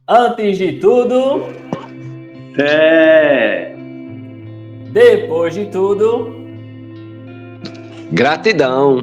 Antes de tudo, É. depois de tudo Gratidão.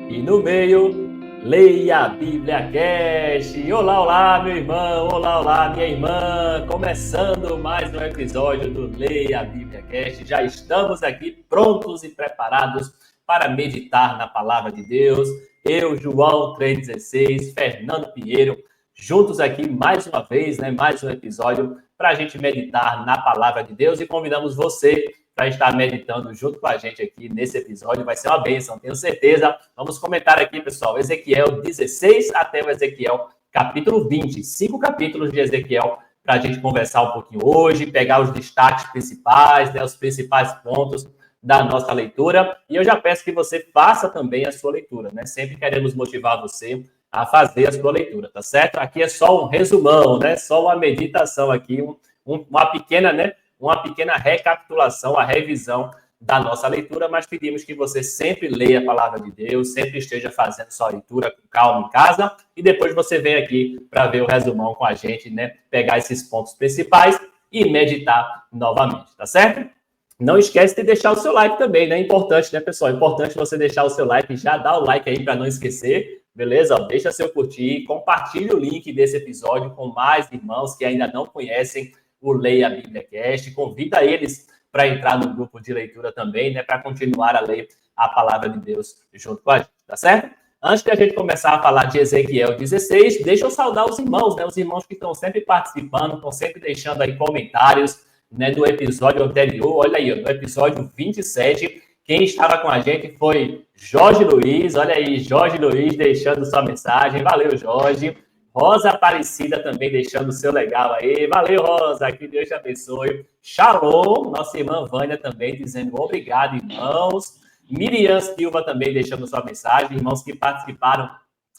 e no meio, leia a Bíblia Cast. Olá, olá, meu irmão, olá, minha irmã. Começando mais um episódio do Leia a Bíblia Cast. Já estamos aqui prontos e preparados para meditar na palavra de Deus. Eu, João 3,16, Fernando Pinheiro, juntos aqui mais uma vez, mais um episódio para a gente meditar na palavra de Deus e convidamos você para estar meditando junto com a gente aqui nesse episódio. Vai ser uma bênção, tenho certeza. Vamos comentar aqui, pessoal, Ezequiel 16 até o Ezequiel capítulo 20. 5 capítulos de Ezequiel para a gente conversar um pouquinho hoje, pegar os destaques principais, os principais pontos da nossa leitura. E eu já peço que você faça também a sua leitura, Sempre queremos motivar você a fazer a sua leitura, tá certo? Aqui é só um resumão, Só uma meditação aqui, uma pequena recapitulação, a revisão da nossa leitura, mas pedimos que você sempre leia a palavra de Deus, sempre esteja fazendo sua leitura com calma em casa, e depois você vem aqui para ver o resumão com a gente, Pegar esses pontos principais e meditar novamente, tá certo? Não esquece de deixar o seu like também, É importante, pessoal? Importante você deixar o seu like, já dá o like aí para não esquecer, beleza? Deixa seu curtir, compartilhe o link desse episódio com mais irmãos que ainda não conhecem o Leia a Bíblia Cast. Convida eles para entrar no grupo de leitura também, para continuar a ler a palavra de Deus junto com a gente, tá certo? Antes de a gente começar a falar de Ezequiel 16, deixa eu saudar os irmãos, Os irmãos que estão sempre participando, estão sempre deixando aí comentários, do episódio anterior. Olha aí, no episódio 27, quem estava com a gente foi Jorge Luiz. Olha aí, Jorge Luiz deixando sua mensagem. Valeu, Jorge. Rosa Aparecida também deixando o seu legal aí. Valeu, Rosa, que Deus te abençoe. Shalom, nossa irmã Vânia também dizendo obrigado, irmãos. Miriam Silva também deixando sua mensagem. Irmãos que participaram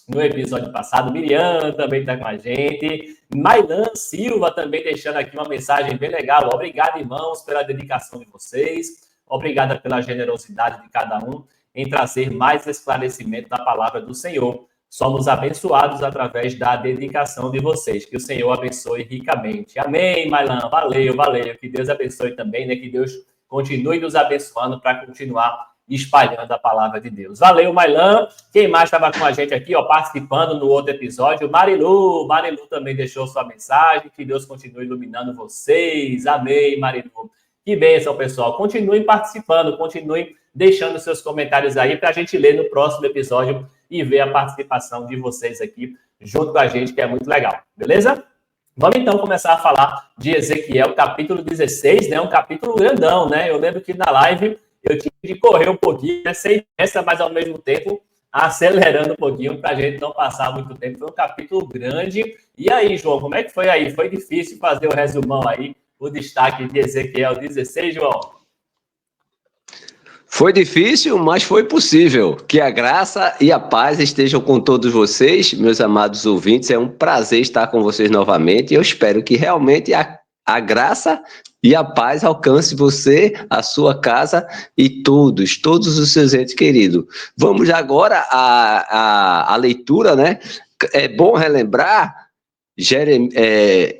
no episódio passado. Miriam também está com a gente. Mailan Silva também deixando aqui uma mensagem bem legal. Obrigado, irmãos, pela dedicação de vocês. Obrigada pela generosidade de cada um em trazer mais esclarecimento da palavra do Senhor. Somos abençoados através da dedicação de vocês. Que o Senhor abençoe ricamente. Amém, Mailan. Valeu. Que Deus abençoe também, Que Deus continue nos abençoando para continuar espalhando a palavra de Deus. Valeu, Mailan. Quem mais estava com a gente aqui, participando no outro episódio? Marilu também deixou sua mensagem. Que Deus continue iluminando vocês. Amém, Marilu. Que bênção, pessoal. Continuem participando, continuem deixando seus comentários aí para a gente ler no próximo episódio e ver a participação de vocês aqui junto com a gente, que é muito legal. Beleza? Vamos então começar a falar de Ezequiel, capítulo 16, Um capítulo grandão, Eu lembro que na live eu tive de correr um pouquinho, sem pressa, mas ao mesmo tempo acelerando um pouquinho para a gente não passar muito tempo. Foi um capítulo grande. E aí, João, como é que foi aí? Foi difícil fazer o resumão aí, o destaque de Ezequiel 16, João? Foi difícil, mas foi possível. Que a graça e a paz estejam com todos vocês, meus amados ouvintes. É um prazer estar com vocês novamente. Eu espero que realmente a graça e a paz alcance você, a sua casa e todos os seus entes queridos. Vamos agora à leitura, É bom relembrar,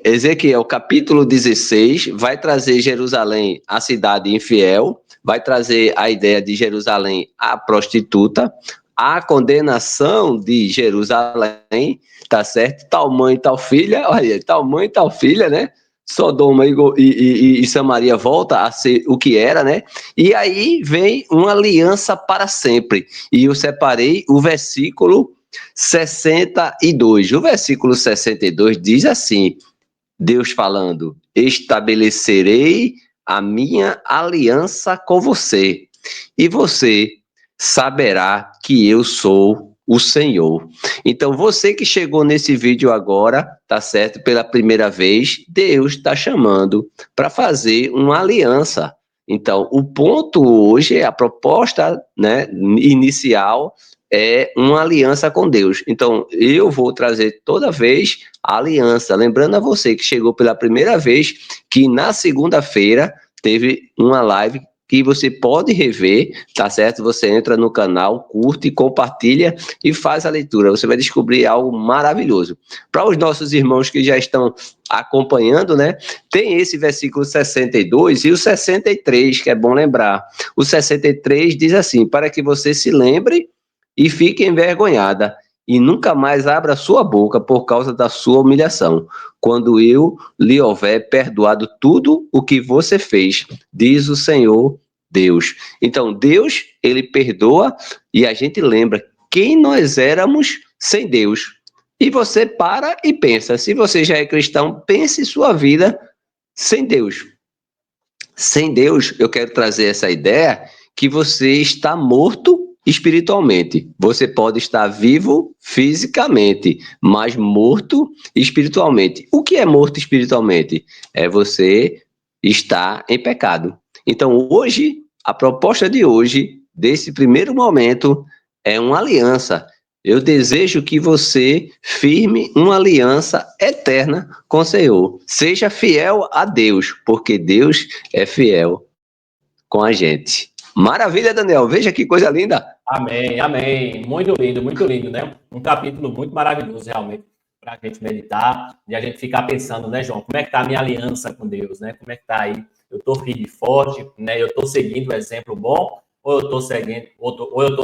Ezequiel capítulo 16 vai trazer Jerusalém, a cidade infiel, vai trazer a ideia de Jerusalém, a prostituta, a condenação de Jerusalém, tá certo? Tal mãe, tal filha, olha, tal mãe, tal filha, Sodoma e Samaria volta a ser o que era, E aí vem uma aliança para sempre. E eu separei o versículo 62. O versículo 62 diz assim, Deus falando, estabelecerei a minha aliança com você, e você saberá que eu sou o Senhor. Então, você que chegou nesse vídeo agora, tá certo? Pela primeira vez, Deus está chamando para fazer uma aliança. Então, o ponto hoje, a proposta, inicial, é uma aliança com Deus. Então, eu vou trazer toda vez a aliança. Lembrando a você que chegou pela primeira vez, que na segunda-feira teve uma live que você pode rever, tá certo? Você entra no canal, curte, compartilha e faz a leitura. Você vai descobrir algo maravilhoso. Para os nossos irmãos que já estão acompanhando, né? Tem esse versículo 62 e o 63, que é bom lembrar. O 63 diz assim: para que você se lembre e fique envergonhada e nunca mais abra sua boca por causa da sua humilhação, quando eu lhe houver perdoado tudo o que você fez, diz o Senhor Deus. Então, Deus, ele perdoa e a gente lembra quem nós éramos sem Deus. E você para e pensa, se você já é cristão, pense sua vida sem Deus. Sem Deus, eu quero trazer essa ideia que você está morto espiritualmente. Você pode estar vivo fisicamente, mas morto espiritualmente. O que é morto espiritualmente? É você estar em pecado. Então, hoje, a proposta de hoje, desse primeiro momento, é uma aliança. Eu desejo que você firme uma aliança eterna com o Senhor. Seja fiel a Deus, porque Deus é fiel com a gente. Maravilha, Daniel. Veja que coisa linda. Amém, amém. Muito lindo, né? Um capítulo muito maravilhoso, realmente, para a gente meditar e a gente ficar pensando, né, João? Como é que está a minha aliança com Deus, né? Como é que está aí? Eu estou firme e forte, né? Eu estou seguindo um exemplo bom ou eu estou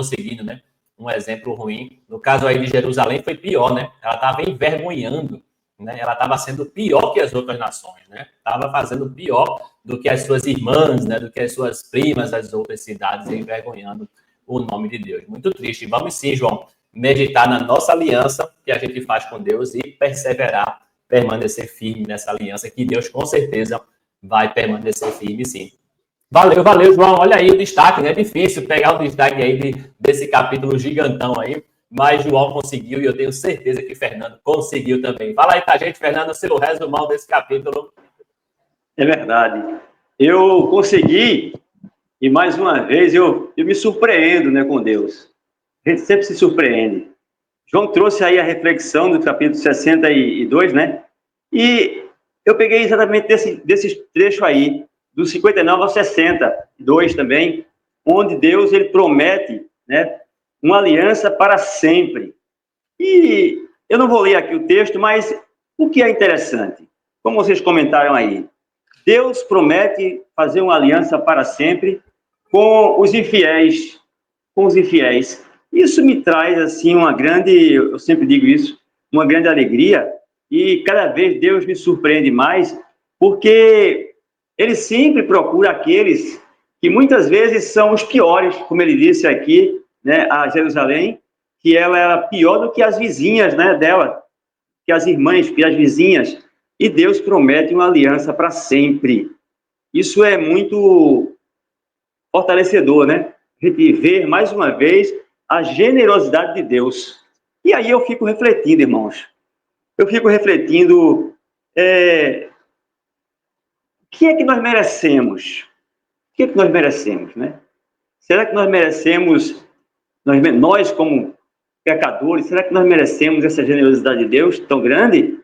seguindo, né, um exemplo ruim? No caso aí de Jerusalém foi pior, né? Ela estava envergonhando, né? Ela estava sendo pior que as outras nações, né? Estava fazendo pior do que as suas irmãs, né? Do que as suas primas das outras cidades, envergonhando o nome de Deus. Muito triste. Vamos sim, João, meditar na nossa aliança que a gente faz com Deus e perseverar, permanecer firme nessa aliança que Deus com certeza vai permanecer firme, sim. Valeu, João. Olha aí o destaque, né? É difícil pegar o destaque aí desse capítulo gigantão aí, mas João conseguiu e eu tenho certeza que Fernando conseguiu também. Fala aí pra gente, Fernando, seu resumão desse capítulo. É verdade. Eu consegui. E mais uma vez eu me surpreendo, né, com Deus. A gente sempre se surpreende. João trouxe aí a reflexão do capítulo 62, né? E eu peguei exatamente desse trecho aí, do 59 ao 62 também, onde Deus ele promete, né, uma aliança para sempre. E eu não vou ler aqui o texto, mas o que é interessante, como vocês comentaram aí, Deus promete fazer uma aliança para sempre com os infiéis, Isso me traz, assim, eu sempre digo isso, uma grande alegria, e cada vez Deus me surpreende mais, porque Ele sempre procura aqueles que muitas vezes são os piores, como ele disse aqui, né, a Jerusalém, que ela era pior do que as vizinhas, né, dela, que as irmãs, que as vizinhas, e Deus promete uma aliança para sempre. Isso é muito fortalecedor, né? A gente vê, mais uma vez, a generosidade de Deus. E aí eu fico refletindo, irmãos. Eu fico refletindo, o que é que nós merecemos? O que é que nós merecemos, né? Será que nós merecemos, nós como pecadores, será que nós merecemos essa generosidade de Deus tão grande?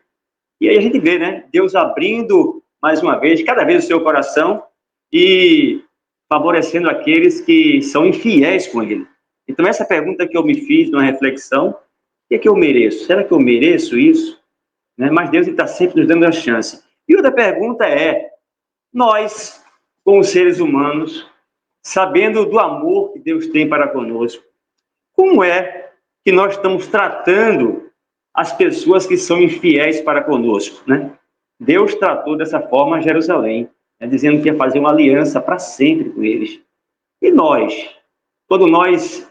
E aí a gente vê, né? Deus abrindo, mais uma vez, cada vez o seu coração e favorecendo aqueles que são infiéis com Ele. Então, essa pergunta que eu me fiz numa reflexão, o que é que eu mereço? Será que eu mereço isso? Né? Mas Deus está sempre nos dando a chance. E outra pergunta é, nós, como seres humanos, sabendo do amor que Deus tem para conosco, como é que nós estamos tratando as pessoas que são infiéis para conosco, né? Deus tratou dessa forma Jerusalém, né, dizendo que ia fazer uma aliança para sempre com eles. E nós, quando nós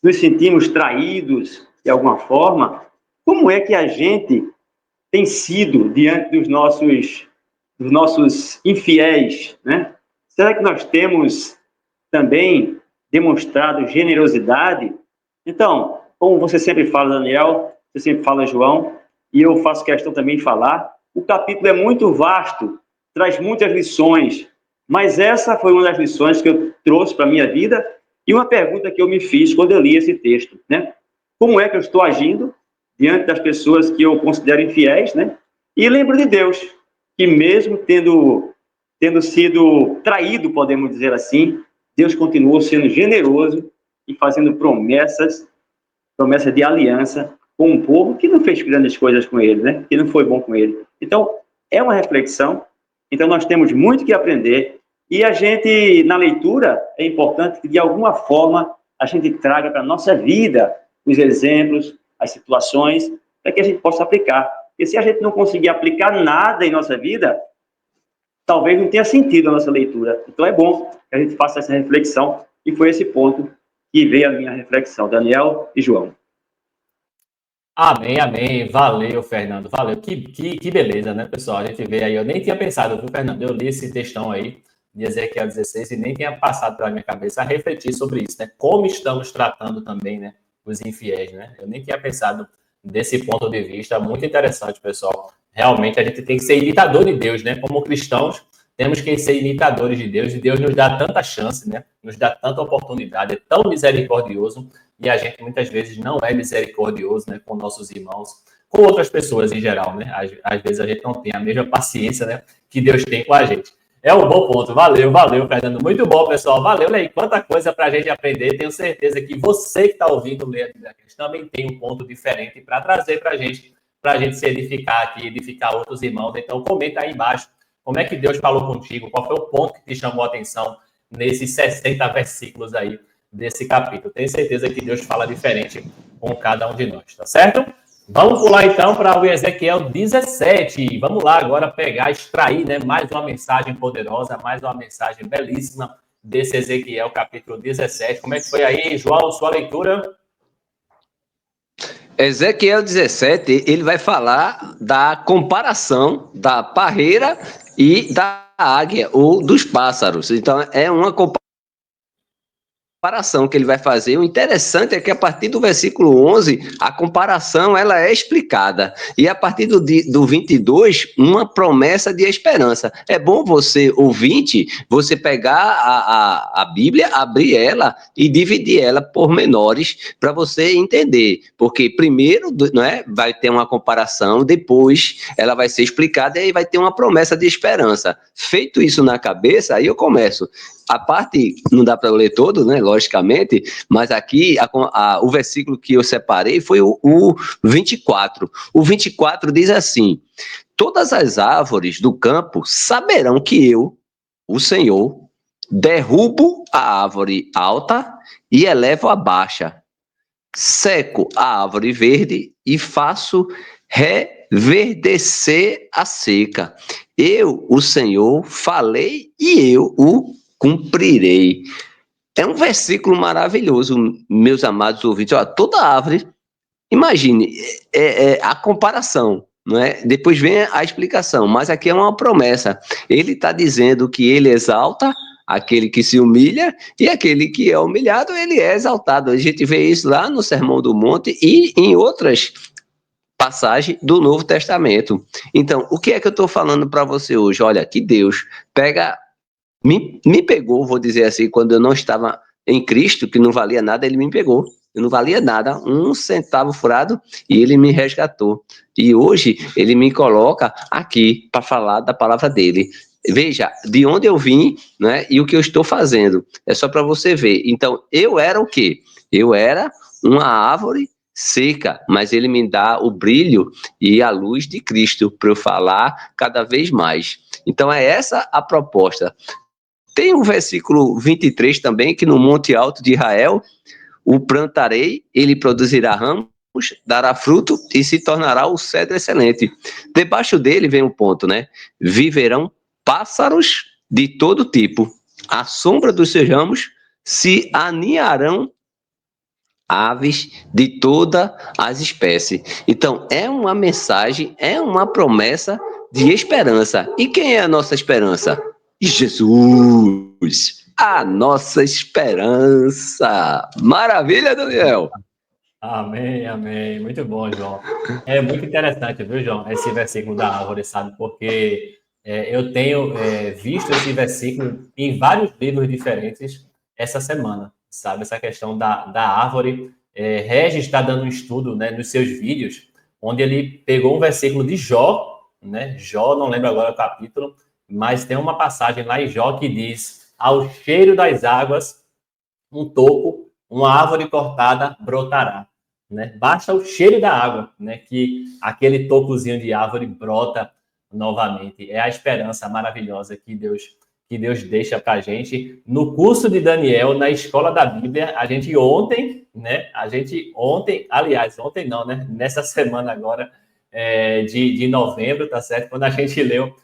nos sentimos traídos de alguma forma, como é que a gente tem sido diante dos nossos infiéis, né? Será que nós temos também demonstrado generosidade? Então, como você sempre fala, Daniel, você sempre fala, João, e eu faço questão também de falar, o capítulo é muito vasto, traz muitas lições, mas essa foi uma das lições que eu trouxe para a minha vida e uma pergunta que eu me fiz quando eu li esse texto, né? Como é que eu estou agindo diante das pessoas que eu considero infiéis, né? E lembro de Deus, que mesmo tendo tendo sido traído, podemos dizer assim, Deus continuou sendo generoso e fazendo promessa de aliança com um povo que não fez grandes coisas com ele, né? Que não foi bom com ele. Então, é uma reflexão. Então, nós temos muito que aprender. E a gente, na leitura, é importante que, de alguma forma, a gente traga para a nossa vida os exemplos, as situações, para que a gente possa aplicar. Porque se a gente não conseguir aplicar nada em nossa vida, talvez não tenha sentido a nossa leitura. Então, é bom que a gente faça essa reflexão. E foi esse ponto que veio a minha reflexão. Daniel e João. Amém, amém. Valeu, Fernando. Valeu. Que beleza, né, pessoal? A gente vê aí. Eu nem tinha pensado, viu, Fernando? Eu li esse textão aí de Ezequiel 16 e nem tinha passado pela minha cabeça a refletir sobre isso, né? Como estamos tratando também, né, os infiéis, né? Eu nem tinha pensado desse ponto de vista. Muito interessante, pessoal. Realmente a gente tem que ser imitador de Deus, né? Como cristãos, temos que ser imitadores de Deus, e Deus nos dá tanta chance, né? Nos dá tanta oportunidade, é tão misericordioso, e a gente muitas vezes não é misericordioso, né, com nossos irmãos, com outras pessoas em geral, né? Às vezes a gente não tem a mesma paciência, né, que Deus tem com a gente. É um bom ponto. Valeu, Fernando. Muito bom, pessoal. Valeu, aí. Quanta coisa para a gente aprender. Tenho certeza que você que está ouvindo ler a Bíblia também tem um ponto diferente para trazer para a gente se edificar aqui, edificar outros irmãos. Então, comenta aí embaixo como é que Deus falou contigo, qual foi o ponto que te chamou a atenção nesses 60 versículos aí desse capítulo. Tenho certeza que Deus fala diferente com cada um de nós, tá certo? Vamos pular então para o Ezequiel 17. Vamos lá agora pegar, extrair, né, mais uma mensagem poderosa, mais uma mensagem belíssima desse Ezequiel capítulo 17. Como é que foi aí, João, sua leitura? Ezequiel 17, ele vai falar da comparação da parreira e da águia, ou dos pássaros. Então, é uma comparação que ele vai fazer. O interessante é que a partir do versículo 11, a comparação ela é explicada. E a partir do 22, uma promessa de esperança. É bom você, ouvinte, você pegar a Bíblia, abrir ela e dividir ela por menores para você entender. Porque primeiro, não é, vai ter uma comparação, depois ela vai ser explicada e aí vai ter uma promessa de esperança. Feito isso na cabeça, aí eu começo. A parte, não dá para eu ler todo, né, logicamente, mas aqui o versículo que eu separei foi o 24. O 24 diz assim: todas as árvores do campo saberão que eu, o Senhor, derrubo a árvore alta e elevo a baixa, seco a árvore verde e faço reverdecer a seca. Eu, o Senhor, falei e eu o cumprirei. É um versículo maravilhoso, meus amados ouvintes. Ó, toda árvore, imagine, a comparação, não é? Depois vem a explicação, mas aqui é uma promessa. Ele está dizendo que ele exalta aquele que se humilha e aquele que é humilhado, ele é exaltado. A gente vê isso lá no Sermão do Monte e em outras passagens do Novo Testamento. Então, o que é que eu estou falando para você hoje? Olha, que Deus pega... Me pegou, vou dizer assim, quando eu não estava em Cristo, que não valia nada, ele me pegou. Eu não valia nada, 1 centavo furado, e ele me resgatou. E hoje ele me coloca aqui para falar da palavra dele. Veja, de onde eu vim, né, e o que eu estou fazendo. É só para você ver. Então, eu era o quê? Eu era uma árvore seca, mas ele me dá o brilho e a luz de Cristo para eu falar cada vez mais. Então, é essa a proposta. Tem o versículo 23 também, que no Monte Alto de Israel, o plantarei, ele produzirá ramos, dará fruto e se tornará o cedro excelente. Debaixo dele vem um ponto, né? Viverão pássaros de todo tipo. À sombra dos seus ramos se aninharão aves de todas as espécies. Então, é uma mensagem, é uma promessa de esperança. E quem é a nossa esperança? Jesus, a nossa esperança. Maravilha, Daniel. Amém, amém. Muito bom, João. É muito interessante, viu, João, esse versículo da árvore, sabe? Porque eu tenho visto esse versículo em vários livros diferentes essa semana, sabe? Essa questão da árvore. Regis está dando um estudo, né, nos seus vídeos, onde ele pegou um versículo de Jó, né? Jó, não lembro agora o capítulo, mas tem uma passagem lá em Jó que diz: ao cheiro das águas, um toco, uma árvore cortada brotará. Né? Basta o cheiro da água, né? Que aquele tocozinho de árvore brota novamente. É a esperança maravilhosa que Deus deixa para a gente. No curso de Daniel, na escola da Bíblia, a gente ontem, aliás, ontem não, né? Nessa semana agora de novembro, tá certo? Quando a gente leu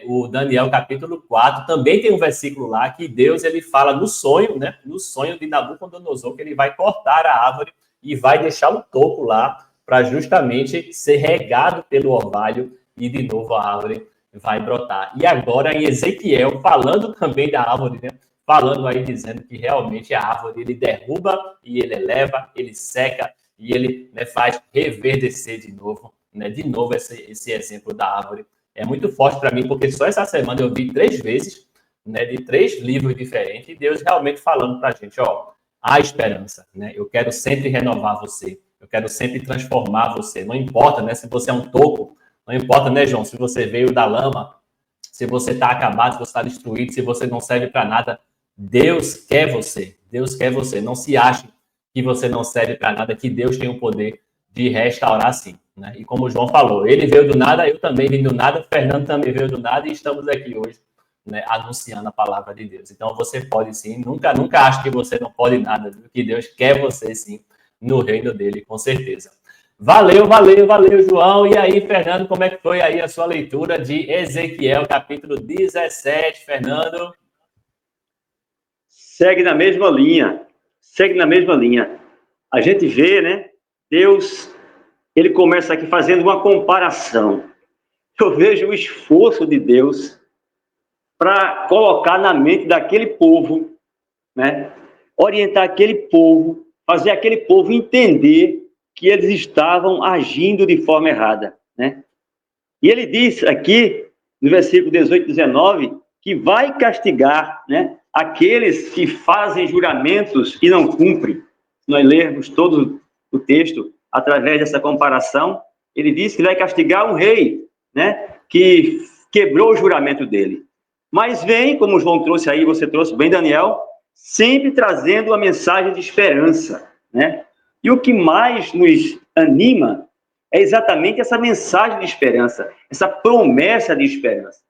o Daniel capítulo 4, também tem um versículo lá que Deus ele fala no sonho, né? No sonho de Nabucodonosor, que ele vai cortar a árvore e vai deixar o toco lá para justamente ser regado pelo orvalho e de novo a árvore vai brotar. E agora em Ezequiel, falando também da árvore, né? Falando aí, dizendo que realmente a árvore ele derruba e ele eleva, ele seca e ele, né, faz reverdecer de novo, né? De novo esse exemplo da árvore. É muito forte para mim, porque só essa semana eu vi 3 vezes, né, de 3 livros diferentes, e Deus realmente falando para a gente, ó, há esperança, né? Eu quero sempre renovar você, eu quero sempre transformar você. Não importa, né, se você é um toco, não importa, né, João, se você veio da lama, se você está acabado, se você está destruído, se você não serve para nada, Deus quer você. Deus quer você. Não se ache que você não serve para nada, que Deus tem o poder de restaurar sim. Né? E como o João falou, ele veio do nada, eu também vim do nada, o Fernando também veio do nada e estamos aqui hoje, né, anunciando a palavra de Deus. Então você pode sim, nunca ache que você não pode nada, que Deus quer você sim no reino dele, com certeza. Valeu, João. E aí, Fernando, como é que foi aí a sua leitura de Ezequiel, capítulo 17, Fernando? Segue na mesma linha. A gente vê, né? Deus, ele começa aqui fazendo uma comparação. Eu vejo o esforço de Deus para colocar na mente daquele povo, né? Orientar aquele povo, fazer aquele povo entender que eles estavam agindo de forma errada, né? E ele diz aqui, no versículo 18 e 19, que vai castigar, né, aqueles que fazem juramentos e não cumprem. Nós lermos todo o texto através dessa comparação, ele diz que vai castigar um rei, né, que quebrou o juramento dele. Mas vem, como o João trouxe aí, você trouxe bem, Daniel, sempre trazendo a mensagem de esperança, né? E o que mais nos anima é exatamente essa mensagem de esperança, essa promessa de esperança.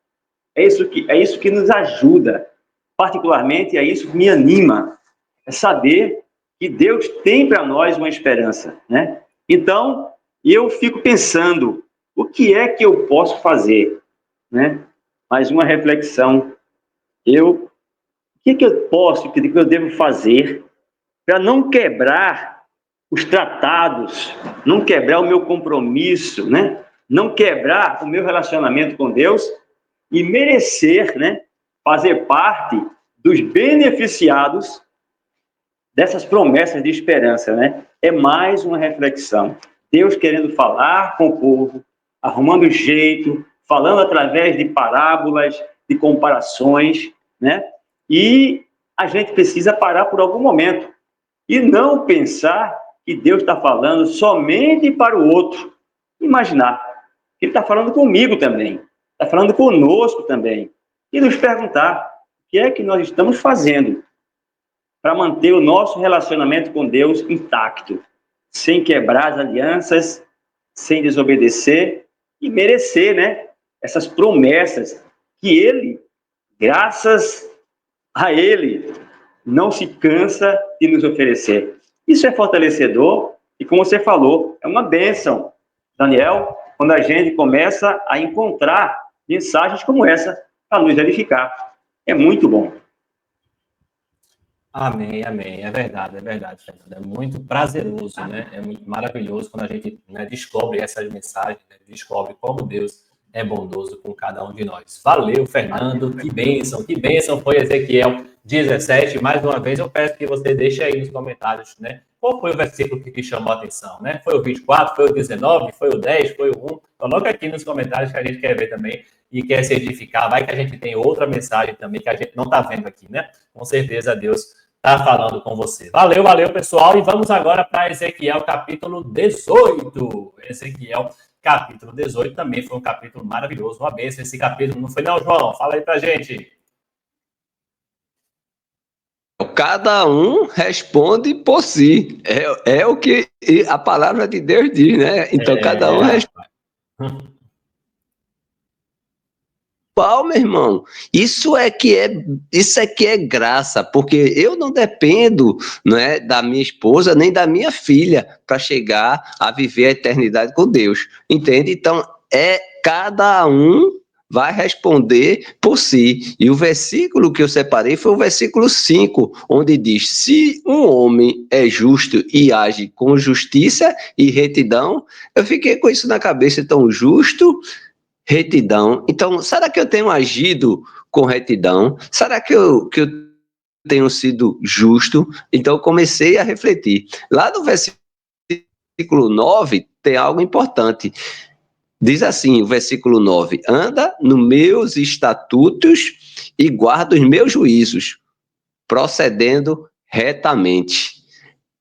É isso que nos ajuda, particularmente é isso que me anima, é saber que Deus tem para nós uma esperança, né? Então, eu fico pensando, o que é que eu posso fazer, né? Mais uma reflexão. O que eu devo fazer para não quebrar os tratados, não quebrar o meu compromisso, né? Não quebrar o meu relacionamento com Deus e merecer, né, fazer parte dos beneficiados dessas promessas de esperança, né? É mais uma reflexão. Deus querendo falar com o povo, arrumando jeito, falando através de parábolas, de comparações, né? E a gente precisa parar por algum momento e não pensar que Deus está falando somente para o outro. Imaginar que Ele está falando comigo também, está falando conosco também. E nos perguntar o que é que nós estamos fazendo para manter o nosso relacionamento com Deus intacto, sem quebrar as alianças, sem desobedecer e merecer, né, essas promessas que Ele, graças a Ele, não se cansa de nos oferecer. Isso é fortalecedor e, como você falou, é uma bênção, Daniel, quando a gente começa a encontrar mensagens como essa para nos edificar. É muito bom. Amém. É verdade, Fernando. É muito prazeroso, né? É muito maravilhoso quando a gente, né, descobre essas mensagens, né? Descobre como Deus é bondoso com cada um de nós. Valeu, Fernando. Que bênção foi Ezequiel 17. Mais uma vez, eu peço que você deixe aí nos comentários, né? Qual foi o versículo que te chamou a atenção, né? Foi o 24, foi o 19, foi o 10, foi o 1? Coloca aqui nos comentários que a gente quer ver também e quer se edificar. Vai que a gente tem outra mensagem também que a gente não está vendo aqui, né? Com certeza Deus está falando com você. Valeu, pessoal. E vamos agora para Ezequiel capítulo 18. Ezequiel capítulo 18 também foi um capítulo maravilhoso, uma bênção esse capítulo, não foi não, João? Fala aí pra gente. Cada um responde por si. É o que a palavra de Deus diz, né? Então, cada um responde. Qual, meu irmão? Isso é que é graça, porque eu não dependo, né, da minha esposa nem da minha filha para chegar a viver a eternidade com Deus, entende? Então, cada um vai responder por si. E o versículo que eu separei foi o versículo 5, onde diz: se um homem é justo e age com justiça e retidão. Eu fiquei com isso na cabeça, então, justo, retidão. Então, será que eu tenho agido com retidão? Será que eu tenho sido justo? Então, eu comecei a refletir. Lá no versículo 9, tem algo importante. Diz assim, o versículo 9: anda nos meus estatutos e guarda os meus juízos, procedendo retamente.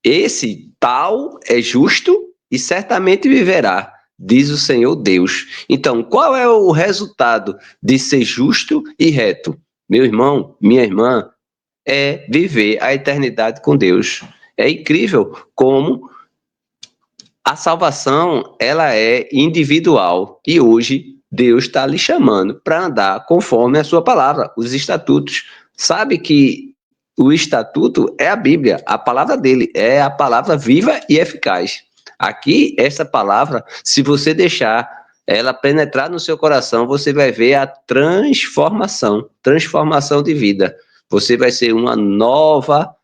Esse tal é justo e certamente viverá, diz o Senhor Deus. Então, qual é o resultado de ser justo e reto? Meu irmão, minha irmã, é viver a eternidade com Deus. É incrível como a salvação, ela é individual e hoje Deus está lhe chamando para andar conforme a sua palavra, os estatutos. Sabe que o estatuto é a Bíblia, a palavra dele é a palavra viva e eficaz. Aqui, essa palavra, se você deixar ela penetrar no seu coração, você vai ver a transformação de vida. Você vai ser uma nova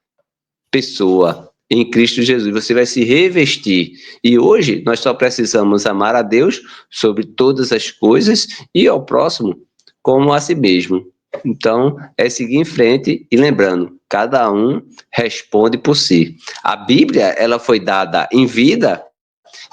pessoa em Cristo Jesus, você vai se revestir. E hoje nós só precisamos amar a Deus sobre todas as coisas e ao próximo como a si mesmo. Então, é seguir em frente e lembrando, cada um responde por si. A Bíblia, ela foi dada em vida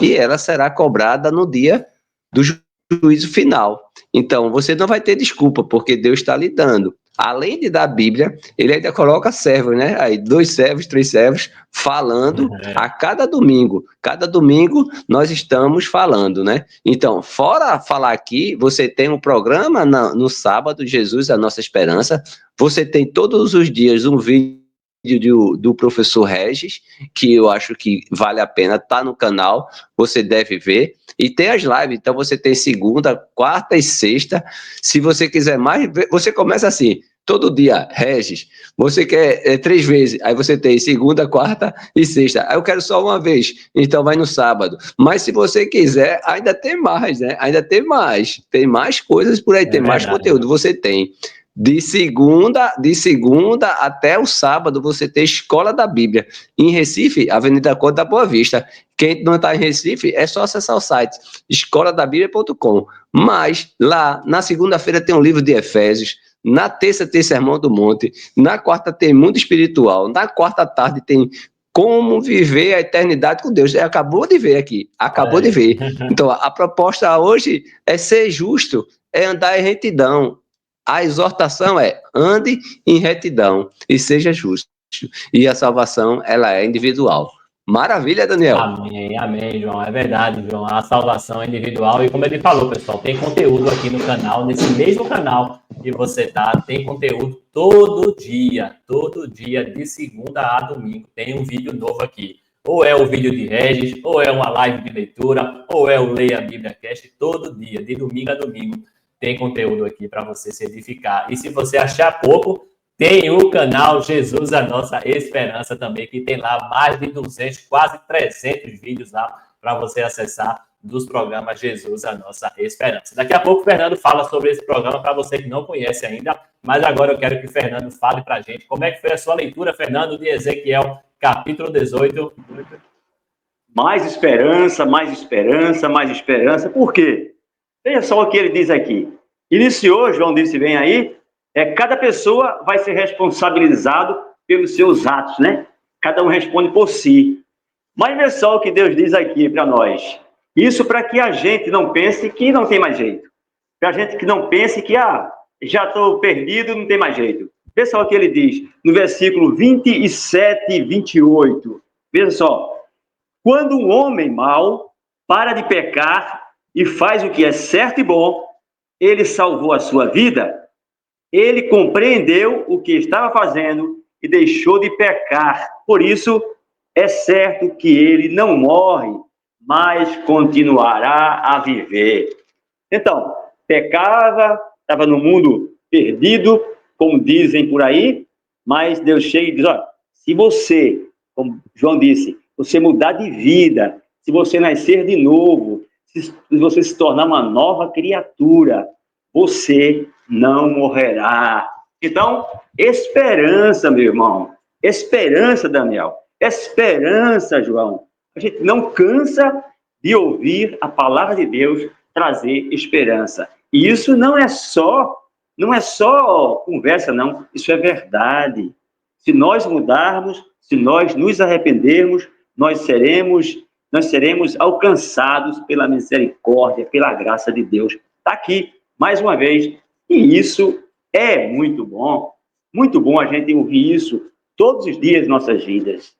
e ela será cobrada no dia do juízo final. Então, você não vai ter desculpa, porque Deus está lhe dando. Além de dar a Bíblia, ele ainda coloca servos, né? Aí 2 servos, 3 servos, falando a cada domingo. Cada domingo nós estamos falando, né? Então, fora falar aqui, você tem um programa no sábado, Jesus, a Nossa Esperança. Você tem todos os dias um vídeo do professor Regis, que eu acho que vale a pena, tá no canal, você deve ver. E tem as lives, então você tem segunda, quarta e sexta. Se você quiser mais, você começa assim, todo dia, Regis, você quer 3 vezes, aí você tem segunda, quarta e sexta. Aí eu quero só uma vez, então vai no sábado. Mas se você quiser, ainda tem mais, né? Ainda tem mais coisas por aí, tem mais conteúdo, você tem. De segunda até o sábado, você tem Escola da Bíblia. Em Recife, Avenida Conde da Boa Vista. Quem não está em Recife, é só acessar o site escoladabíblia.com. Mas lá, na segunda-feira, tem um livro de Efésios. Na terça, tem Sermão do Monte. Na quarta, tem Mundo Espiritual. Na quarta tarde, tem Como Viver a Eternidade com Deus. Acabou de ver aqui. Acabou de ver. Então, a proposta hoje é ser justo, é andar em retidão. A exortação é: ande em retidão e seja justo. E a salvação, ela é individual. Maravilha, Daniel. Amém, João. É verdade, João. A salvação é individual. E como ele falou, pessoal, tem conteúdo aqui no canal, nesse mesmo canal que você tá, tem conteúdo todo dia, de segunda a domingo. Tem um vídeo novo aqui. Ou é o vídeo de Regis, ou é uma live de leitura, ou é o Leia a Bíblia Cast, todo dia, de domingo a domingo. Tem conteúdo aqui para você se edificar. E se você achar pouco, tem o canal Jesus, a Nossa Esperança também, que tem lá mais de 200, quase 300 vídeos lá para você acessar dos programas Jesus, a Nossa Esperança. Daqui a pouco o Fernando fala sobre esse programa para você que não conhece ainda, mas agora eu quero que o Fernando fale para a gente como é que foi a sua leitura, Fernando, de Ezequiel, capítulo 18. Mais esperança, mais esperança, mais esperança. Por quê? Veja só o que ele diz aqui. Iniciou, João disse bem aí, cada pessoa vai ser responsabilizado pelos seus atos, né? Cada um responde por si. Mas veja só o que Deus diz aqui para nós. Isso para que a gente não pense que não tem mais jeito. Para a gente que não pense que, já estou perdido, não tem mais jeito. Veja só o que ele diz no versículo 27 e 28. Veja só. Quando um homem mau para de pecar e faz o que é certo e bom, ele salvou a sua vida, ele compreendeu o que estava fazendo e deixou de pecar. Por isso, é certo que ele não morre, mas continuará a viver. Então, pecava, estava no mundo perdido, como dizem por aí, mas Deus chega e diz, olha, se você, como João disse, você mudar de vida, se você nascer de novo, se você se tornar uma nova criatura, você não morrerá. Então, esperança, meu irmão. Esperança, Daniel. Esperança, João. A gente não cansa de ouvir a palavra de Deus trazer esperança. E isso não é só conversa, não. Isso é verdade. Se nós mudarmos, se nós nos arrependermos, nós seremos alcançados pela misericórdia, pela graça de Deus. Está aqui, mais uma vez. E isso é muito bom a gente ouvir isso todos os dias de nossas vidas.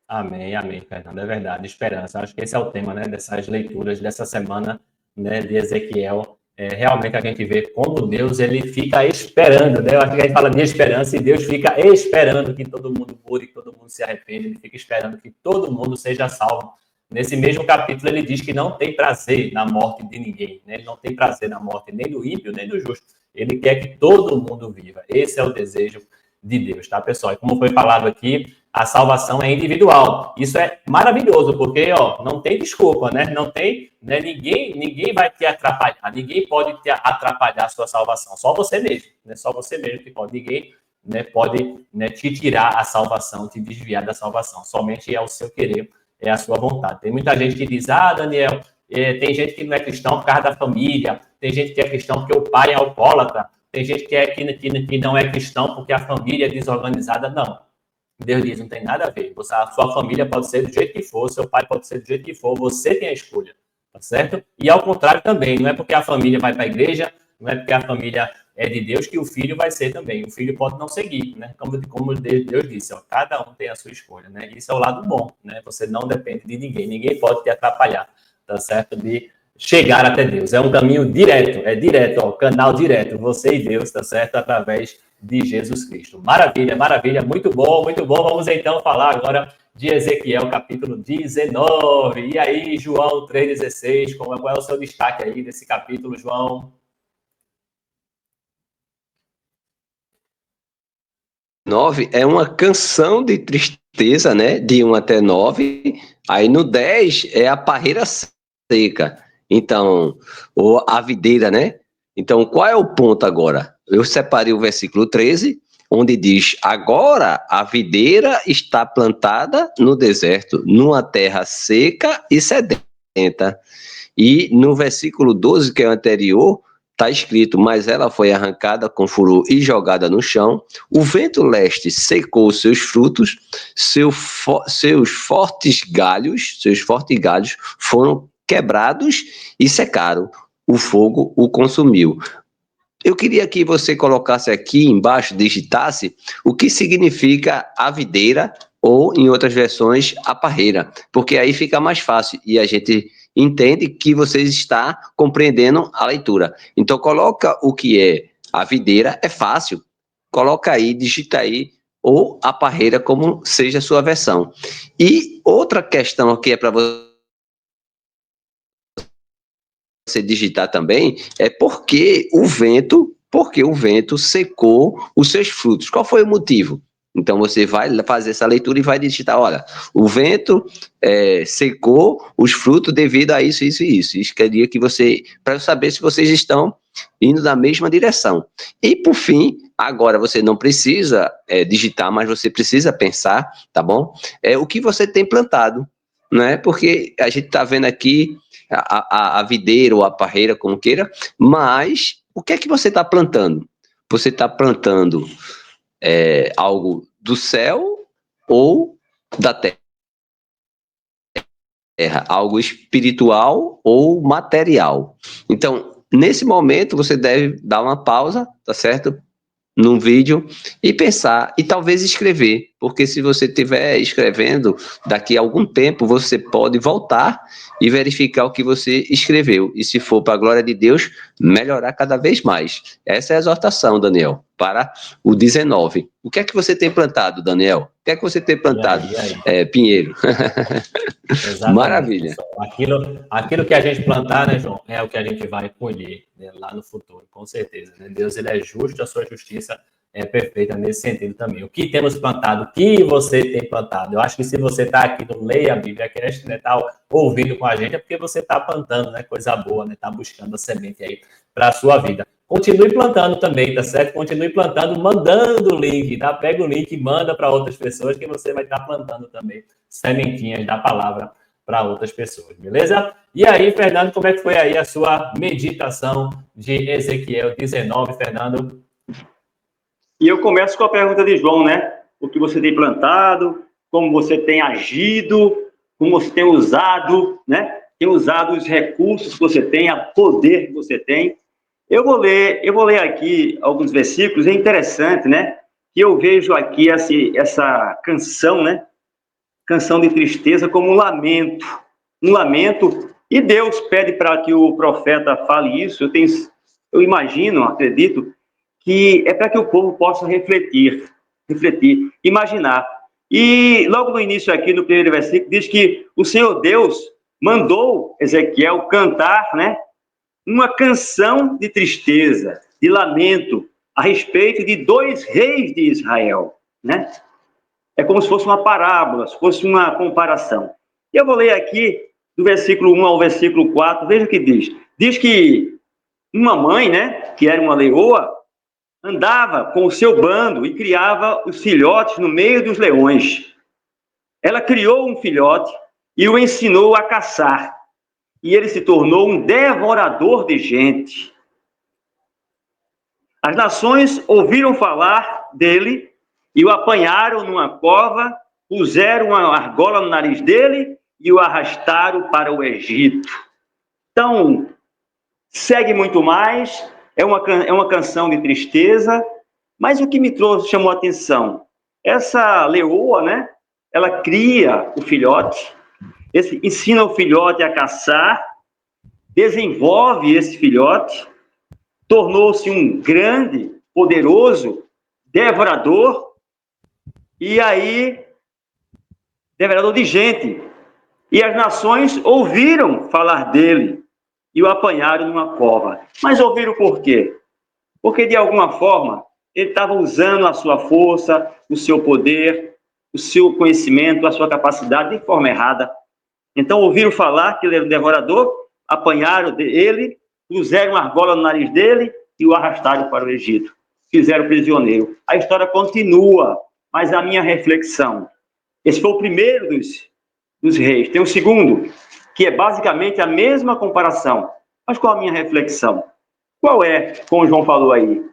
Amém, amém, Fernando, é verdade, esperança. Acho que esse é o tema, né, dessas leituras dessa semana, né, de Ezequiel. Realmente a gente vê como Deus, ele fica esperando, né? Eu acho que a gente fala de esperança e Deus fica esperando que todo mundo mude, que todo mundo se arrependa, ele fica esperando que todo mundo seja salvo. Nesse mesmo capítulo, ele diz que não tem prazer na morte de ninguém, né? Ele não tem prazer na morte nem do ímpio, nem do justo. Ele quer que todo mundo viva. Esse é o desejo de Deus, tá, pessoal? E como foi falado aqui, a salvação é individual. Isso é maravilhoso, porque não tem desculpa, né? Não tem, né? Ninguém vai te atrapalhar, ninguém pode te atrapalhar a sua salvação, só você mesmo, né? Só você mesmo que pode. Ninguém, né, pode, né, te tirar a salvação, te desviar da salvação. Somente é o seu querer, é a sua vontade. Tem muita gente que diz, Daniel, tem gente que não é cristão por causa da família, tem gente que é cristão porque o pai é alcoólatra, tem gente que não é cristão porque a família é desorganizada. Não. Deus diz, não tem nada a ver. A sua família pode ser do jeito que for, seu pai pode ser do jeito que for, você tem a escolha, tá certo? E ao contrário também, não é porque a família vai para a igreja, não é porque a família é de Deus que o filho vai ser também. O filho pode não seguir, né? Como Deus disse, cada um tem a sua escolha, né? Isso é o lado bom, né? Você não depende de ninguém pode te atrapalhar, tá certo? De chegar até Deus. É um caminho direto, canal direto, você e Deus, tá certo? Através de Jesus Cristo. Maravilha, maravilha, muito bom, muito bom. Vamos então falar agora de Ezequiel, capítulo 19. E aí, João 3,16, qual é o seu destaque aí desse capítulo, João? 9 é uma canção de tristeza, né? De 1 até 9. Aí no 10 é a parreira seca. Então, ou a videira, né? Então, qual é o ponto agora? Eu separei o versículo 13, onde diz, agora a videira está plantada no deserto, numa terra seca e sedenta. E no versículo 12, que é o anterior, está escrito, mas ela foi arrancada com furor e jogada no chão, o vento leste secou seus frutos, seus fortes galhos foram quebrados e secaram, o fogo o consumiu. Eu queria que você colocasse aqui embaixo, digitasse, o que significa a videira, ou, em outras versões, a parreira, porque aí fica mais fácil, e a gente entende que você está compreendendo a leitura. Então, coloca o que é a videira, é fácil, coloca aí, digita aí, ou a parreira, como seja a sua versão. E outra questão que é para você digitar também, é por que o vento secou os seus frutos. Qual foi o motivo? Então você vai fazer essa leitura e vai digitar, olha, o vento secou os frutos devido a isso, isso e isso. Isso queria que você, para eu saber se vocês estão indo na mesma direção. E por fim, agora você não precisa digitar, mas você precisa pensar, tá bom? O que você tem plantado, né? Porque a gente está vendo aqui a videira ou a parreira, como queira, mas o que é que você está plantando? Você está plantando algo do céu ou da terra? Algo espiritual ou material? Então, nesse momento, você deve dar uma pausa, tá certo? Num vídeo, e pensar, e talvez escrever. porque se você estiver escrevendo, daqui a algum tempo você pode voltar e verificar o que você escreveu. E se for para a glória de Deus, melhorar cada vez mais. Essa é a exortação, Daniel, para o 19. O que é que você tem plantado, Daniel? O que é que você tem plantado, Pinheiro? Exatamente, Maravilha. Pessoal. Aquilo que a gente plantar, né, João, é o que a gente vai colher, né, lá no futuro, com certeza. Né? Deus, ele é justo, a sua justiça é perfeita nesse sentido também. O que temos plantado, o que você tem plantado? Eu acho que se você está aqui no Leia a Bíblia, que está ouvindo com a gente, é porque você está plantando, né, coisa boa, né, está buscando a semente aí para a sua vida. Continue plantando também, tá certo? Continue plantando, mandando o link, tá? Pega o link e manda para outras pessoas, que você vai estar plantando também sementinhas da palavra para outras pessoas, beleza? E aí, Fernando, como é que foi aí a sua meditação de Ezequiel 19, Fernando? E eu começo com a pergunta de João, né? O que você tem plantado, como você tem agido, como você tem usado, né? Tem usado os recursos que você tem, o poder que você tem. Eu vou ler aqui alguns versículos, é interessante, né? Que eu vejo aqui essa canção, né? Canção de tristeza como um lamento, e Deus pede para que o profeta fale isso. Eu imagino, acredito, que é para que o povo possa refletir, imaginar. E logo no início aqui, no primeiro versículo, diz que o Senhor Deus mandou Ezequiel cantar, né, uma canção de tristeza, de lamento, a respeito de 2 reis de Israel, né? É como se fosse uma parábola, se fosse uma comparação. E eu vou ler aqui, do versículo 1 ao versículo 4, veja o que diz. Diz que uma mãe, né, que era uma leoa, andava com o seu bando e criava os filhotes no meio dos leões. Ela criou um filhote e o ensinou a caçar. E ele se tornou um devorador de gente. As nações ouviram falar dele e o apanharam numa cova, puseram uma argola no nariz dele e o arrastaram para o Egito. Então, segue muito mais, é uma canção de tristeza, mas o que me chamou a atenção, essa leoa, né, ela cria o filhote, ensina o filhote a caçar, desenvolve esse filhote, tornou-se um grande, poderoso devorador, e aí, devorador de gente. E as nações ouviram falar dele e o apanharam numa cova. Mas ouviram por quê? Porque, de alguma forma, ele estava usando a sua força, o seu poder, o seu conhecimento, a sua capacidade de forma errada. Então, ouviram falar que ele era um devorador, apanharam ele, puseram uma argola no nariz dele e o arrastaram para o Egito. Fizeram prisioneiro. A história continua, mas a minha reflexão. Esse foi o primeiro dos reis. Tem o segundo, que é basicamente a mesma comparação. Mas qual a minha reflexão? Qual é, como o João falou aí?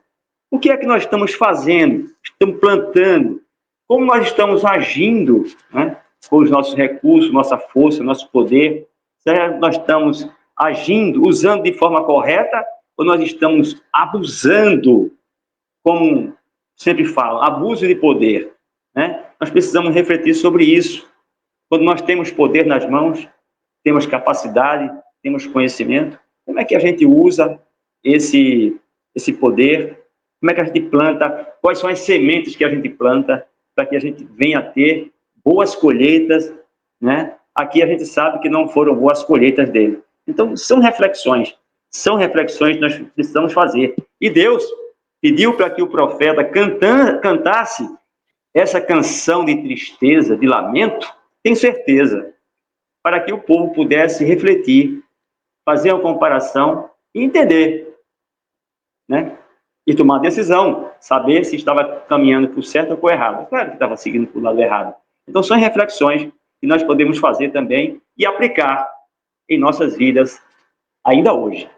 O que é que nós estamos fazendo? Estamos plantando? Como nós estamos agindo, né, com os nossos recursos, nossa força, nosso poder? Será que nós estamos agindo, usando de forma correta, ou nós estamos abusando, como sempre falo, abuso de poder, né? Nós precisamos refletir sobre isso. Quando nós temos poder nas mãos, temos capacidade, temos conhecimento, como é que a gente usa esse poder? Como é que a gente planta? Quais são as sementes que a gente planta para que a gente venha a ter boas colheitas, né? Aqui a gente sabe que não foram boas colheitas dele. Então, são reflexões que nós precisamos fazer. E Deus pediu para que o profeta cantasse essa canção de tristeza, de lamento, tenho certeza, para que o povo pudesse refletir, fazer uma comparação e entender, né? E tomar decisão, saber se estava caminhando para o certo ou para o errado. Claro que estava seguindo para o lado errado. Então, são reflexões que nós podemos fazer também e aplicar em nossas vidas ainda hoje.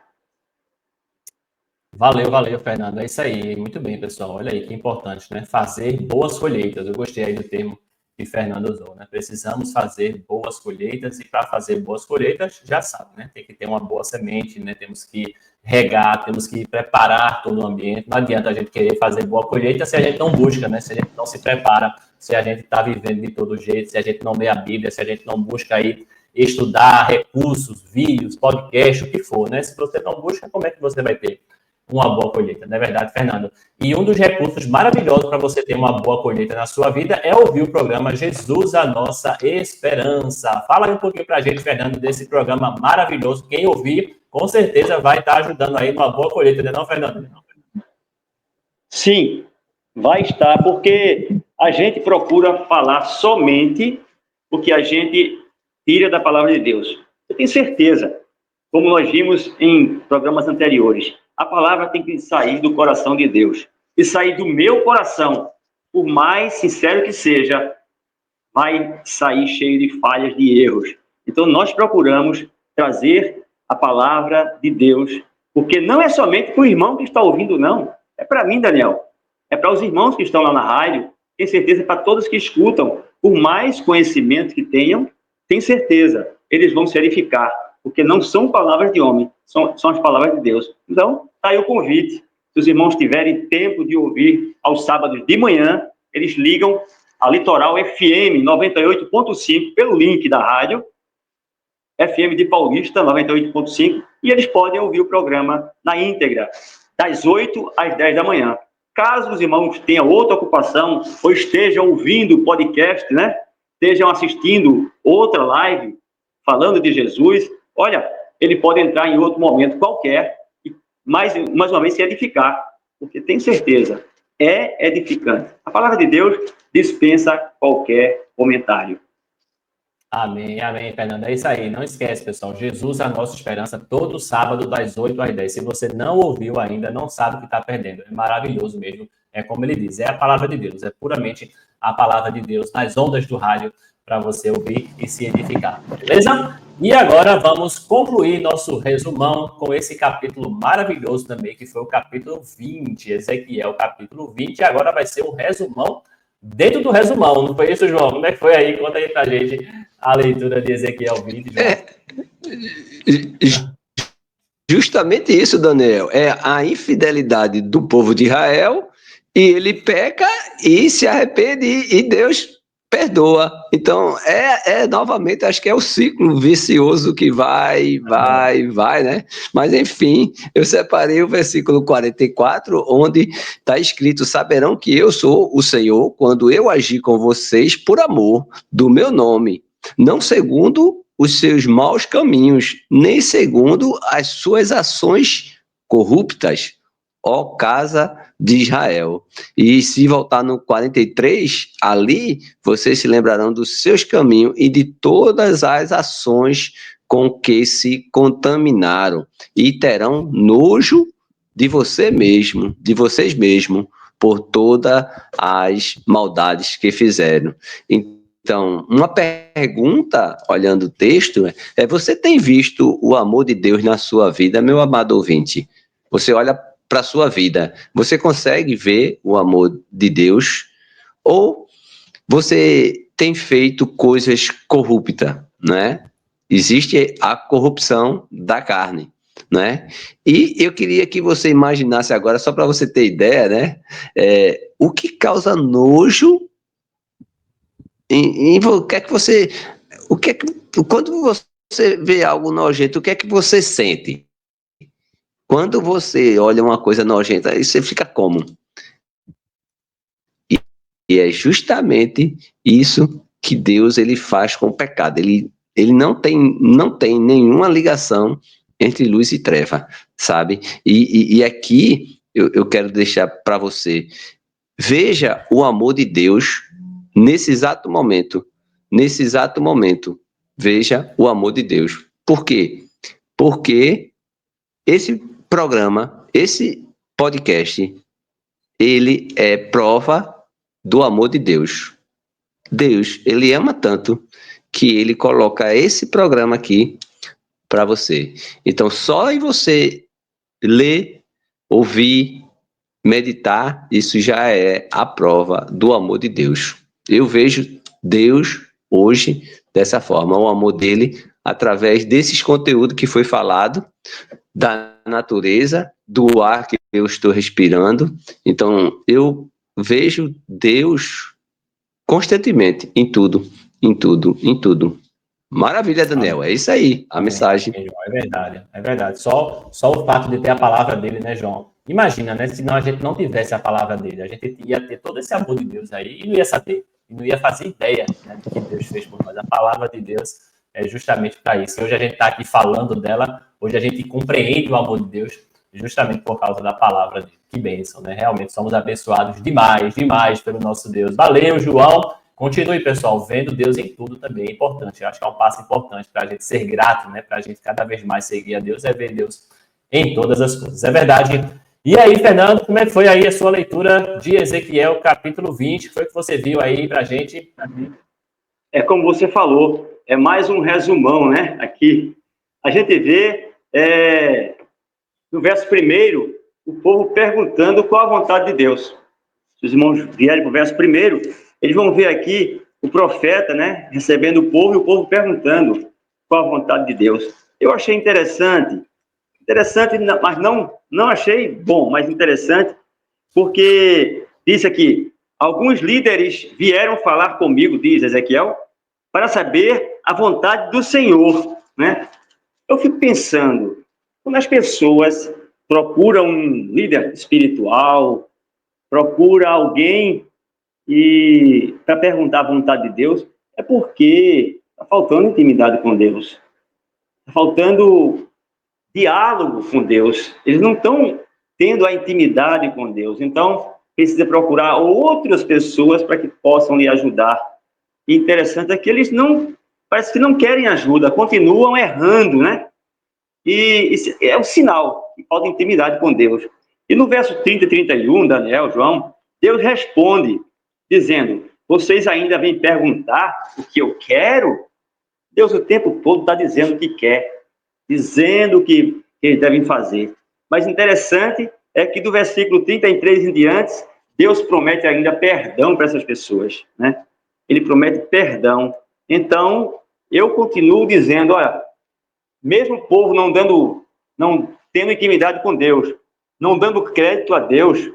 Valeu, Fernando. É isso aí. Muito bem, pessoal. Olha aí que importante, né? Fazer boas colheitas. Eu gostei aí do termo que Fernando usou, né? Precisamos fazer boas colheitas, e para fazer boas colheitas, já sabe, né? Tem que ter uma boa semente, né? Temos que regar, temos que preparar todo o ambiente. Não adianta a gente querer fazer boa colheita se a gente não busca, né? Se a gente não se prepara se a gente está vivendo de todo jeito, se a gente não lê a Bíblia, se a gente não busca aí estudar recursos, vídeos, podcast, o que for, né? Se você não busca, como é que você vai ter uma boa colheita? Não é verdade, Fernando? E um dos recursos maravilhosos para você ter uma boa colheita na sua vida é ouvir o programa Jesus, a Nossa Esperança. Fala aí um pouquinho para a gente, Fernando, desse programa maravilhoso. Quem ouvir, com certeza vai estar ajudando aí numa boa colheita, não é não, Fernando? Sim, vai estar, porque a gente procura falar somente o que a gente tira da palavra de Deus. Eu tenho certeza, como nós vimos em programas anteriores, a palavra tem que sair do coração de Deus. E sair do meu coração, por mais sincero que seja, vai sair cheio de falhas, de erros. Então nós procuramos trazer a palavra de Deus, porque não é somente para o irmão que está ouvindo, não. É para mim, Daniel. É para os irmãos que estão lá na rádio. Tenho certeza para todos que escutam. Por mais conhecimento que tenham, tenho certeza, eles vão se edificar, porque não são palavras de homem, são as palavras de Deus. Então, está aí o convite. Se os irmãos tiverem tempo de ouvir aos sábados de manhã, eles ligam a Litoral FM 98.5 pelo link da rádio, FM de Paulista 98.5, e eles podem ouvir o programa na íntegra, das 8 às 10 da manhã. Caso os irmãos tenham outra ocupação, ou estejam ouvindo o podcast, né? Estejam assistindo outra live, falando de Jesus, olha, ele pode entrar em outro momento qualquer, e mais uma vez se edificar, porque tenho certeza, é edificante. A palavra de Deus dispensa qualquer comentário. Amém, amém, Fernando. É isso aí. Não esquece, pessoal. Jesus, a nossa esperança, todo sábado, das 8 às 10. Se você não ouviu ainda, não sabe o que está perdendo. É maravilhoso mesmo. É como ele diz, é a palavra de Deus. É puramente a palavra de Deus nas ondas do rádio para você ouvir e se edificar. Beleza? E agora vamos concluir nosso resumão com esse capítulo maravilhoso também, que foi o capítulo 20. Ezequiel, capítulo 20. E agora vai ser um resumão dentro do resumão. Não foi isso, João? Como é que foi aí? Conta aí pra gente a leitura de Ezequiel 20, João. Justamente isso, Daniel. É a infidelidade do povo de Israel, e ele peca e se arrepende e Deus perdoa. Então, novamente, acho que é o ciclo vicioso que vai, né? Mas, enfim, eu separei o versículo 44, onde está escrito: saberão que eu sou o Senhor quando eu agir com vocês por amor do meu nome, não segundo os seus maus caminhos, nem segundo as suas ações corruptas, ó casa de Israel. E se voltar no 43, ali vocês se lembrarão dos seus caminhos e de todas as ações com que se contaminaram, e terão nojo de vocês mesmos, por todas as maldades que fizeram. Então, uma pergunta, olhando o texto, você tem visto o amor de Deus na sua vida, meu amado ouvinte? Você olha para a sua vida, você consegue ver o amor de Deus? Ou você tem feito coisas corruptas, né? Existe a corrupção da carne, né? E eu queria que você imaginasse agora, só para você ter ideia, né? O que causa nojo o que é que você... quando você vê algo nojento, o que é que você sente? Quando você olha uma coisa nojenta, aí você fica como? E é justamente isso que Deus ele faz com o pecado. Ele não tem nenhuma ligação entre luz e treva, sabe? E aqui eu quero deixar para você, veja o amor de Deus nesse exato momento, veja o amor de Deus. Por quê? Porque esse programa, esse podcast, ele é prova do amor de Deus. Deus, ele ama tanto que ele coloca esse programa aqui para você. Então, só em você ler, ouvir, meditar, isso já é a prova do amor de Deus. Eu vejo Deus hoje dessa forma, o amor dele através desses conteúdos que foi falado, da natureza, do ar que eu estou respirando. Então, eu vejo Deus constantemente, em tudo, em tudo, em tudo. Maravilha, Daniel, é isso aí, a mensagem. É verdade, é verdade. Só o fato de ter a palavra dele, né, João? Imagina, né? Se a gente não tivesse a palavra dele, a gente ia ter todo esse amor de Deus aí e não ia saber, e não ia fazer ideia, né, do que Deus fez por nós. A palavra de Deus é justamente para isso. Hoje a gente está aqui falando dela, hoje a gente compreende o amor de Deus justamente por causa da palavra dele. Que bênção, né? Realmente somos abençoados demais, demais pelo nosso Deus. Valeu, João. Continue, pessoal, vendo Deus em tudo também é importante. Eu acho que é um passo importante para a gente ser grato, né? Para a gente cada vez mais seguir a Deus, é ver Deus em todas as coisas. É verdade. E aí, Fernando, como é que foi aí a sua leitura de Ezequiel, capítulo 20? Foi o que você viu aí para a gente? É como você falou, é mais um resumão, né? Aqui. A gente vê, no verso 1, o povo perguntando qual a vontade de Deus. Se os irmãos vierem para o verso 1, eles vão ver aqui o profeta, né, recebendo o povo e o povo perguntando qual a vontade de Deus. Eu achei interessante, mas não achei bom, mas interessante, porque disse aqui, alguns líderes vieram falar comigo, diz Ezequiel, para saber a vontade do Senhor, né? Eu fico pensando, quando as pessoas procuram um líder espiritual, procura alguém e para perguntar a vontade de Deus, é porque está faltando intimidade com Deus. Está faltando diálogo com Deus. Eles não estão tendo a intimidade com Deus. Então, precisa procurar outras pessoas para que possam lhe ajudar. E interessante é que eles parece que não querem ajuda, continuam errando, né? E é um sinal que falta intimidade com Deus. E no verso 30 e 31, Daniel, João, Deus responde, dizendo, vocês ainda vêm perguntar o que eu quero? Deus o tempo todo está dizendo o que quer, dizendo o que eles devem fazer. Mas interessante é que do versículo 33 em diante, Deus promete ainda perdão para essas pessoas, né? Ele promete perdão. Então, eu continuo dizendo, olha, mesmo o povo não tendo intimidade com Deus, não dando crédito a Deus,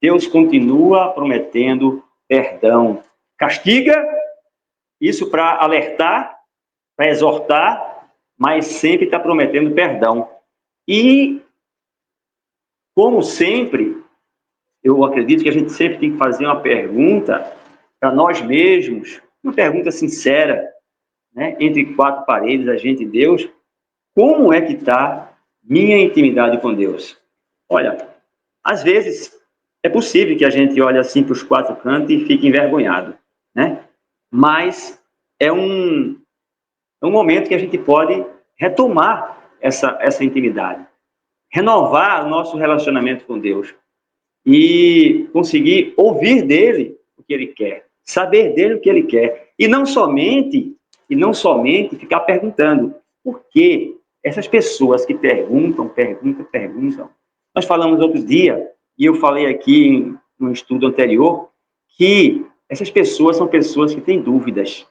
Deus continua prometendo perdão. Castiga, isso para alertar, para exortar, mas sempre está prometendo perdão. E, como sempre, eu acredito que a gente sempre tem que fazer uma pergunta para nós mesmos, uma pergunta sincera, né? Entre quatro paredes, a gente e Deus, como é que está minha intimidade com Deus? Olha, às vezes é possível que a gente olhe assim para os quatro cantos e fique envergonhado, né? Mas é um momento que a gente pode retomar essa intimidade, renovar o nosso relacionamento com Deus e conseguir ouvir dele o que ele quer, saber dele o que ele quer e não somente ficar perguntando por que essas pessoas que perguntam. Nós falamos outro dia e eu falei aqui em um estudo anterior que essas pessoas são pessoas que têm dúvidas.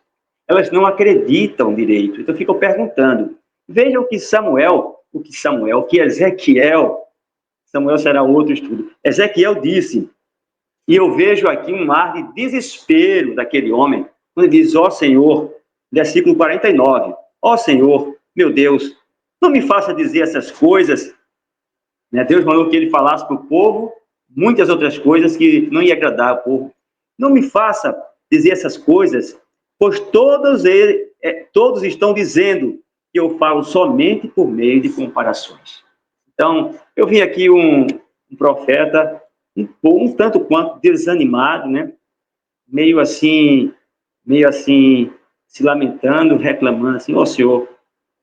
Elas não acreditam direito. Então ficam perguntando. Vejam que Ezequiel, Samuel será outro estudo. Ezequiel disse, e eu vejo aqui um ar de desespero daquele homem, quando ele diz, ó Senhor, versículo 49, ó Senhor, meu Deus, não me faça dizer essas coisas. Deus mandou que ele falasse para o povo muitas outras coisas que não ia agradar ao povo. Não me faça dizer essas coisas, pois todos estão dizendo que eu falo somente por meio de comparações. Então, eu vi aqui um profeta um tanto quanto desanimado, né? Meio assim, se lamentando, reclamando assim, ó Senhor.